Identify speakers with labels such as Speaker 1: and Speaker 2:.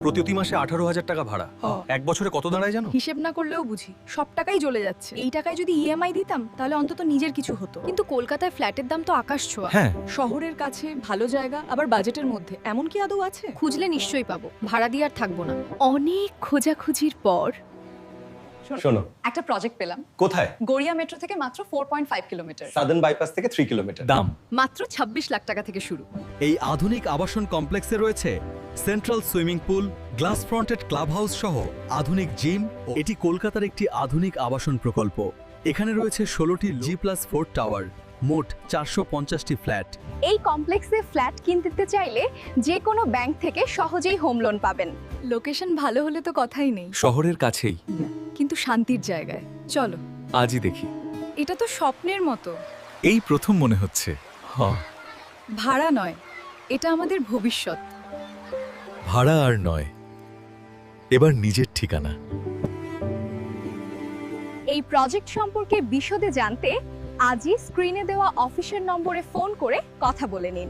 Speaker 1: প্রতি মাসে 18,000 টাকা ভাড়া। এক বছরে কত দাঁড়ায় জানো?
Speaker 2: হিসেব না করলেও বুঝি, সব টাকাই চলে যাচ্ছে। এই টাকায় যদি ইএমআই দিতাম তাহলে অন্তত নিজের কিছু হতো। কিন্তু কলকাতায় ফ্ল্যাটের দাম তো আকাশ ছোঁয়া।
Speaker 1: হ্যাঁ,
Speaker 2: শহরের কাছে ভালো জায়গা, আবার বাজেটের মধ্যে, এমন কি আদৌ আছে? খুঁজলে নিশ্চয়ই পাবো, ভাড়া দিয়ে আর থাকবো না। অনেক খোঁজাখুঁজির পর
Speaker 3: শোনো,
Speaker 4: একটা প্রজেক্ট পেলাম
Speaker 3: কোথায়?
Speaker 4: গড়িয়া মেট্রো থেকে মাত্র 4.5 কিলোমিটার।
Speaker 3: সাদার্ন বাইপাস থেকে 3 কিলোমিটার।
Speaker 1: দাম
Speaker 4: মাত্র 26 লাখ টাকা থেকে শুরু।
Speaker 5: এই আধুনিক আবাসন কমপ্লেক্সে রয়েছে central swimming pool, glass fronted club house সহ আধুনিক জিম। এটি কলকাতার একটি আধুনিক আবাসন প্রকল্প। এখানে রয়েছে 16টি G+4 টাওয়ার, মোট 450টি ফ্ল্যাট।
Speaker 6: এই কমপ্লেক্সে ফ্ল্যাট কিনতে চাইলে যে কোনো ব্যাংক থেকে সহজেই হোম লোন পাবেন।
Speaker 2: লোকেশন ভালো হলে তো কথাই নেই,
Speaker 1: শহরের কাছেই।
Speaker 2: কিন্তু শান্তির জায়গায়। চলো,
Speaker 1: আজই দেখি।
Speaker 2: এটা তো স্বপ্নের মতো।
Speaker 1: এই প্রথম মনে হচ্ছে।
Speaker 2: ভাড়া নয়, এটা আমাদের ভবিষ্যৎ।
Speaker 1: ভাড়া আর নয়, এবার নিজের ঠিকানা।
Speaker 6: এই প্রজেক্ট সম্পর্কে বিশদে জানতে আজই স্ক্রিনে দেওয়া অফিসের নম্বরে ফোন করে কথা বলে নিন।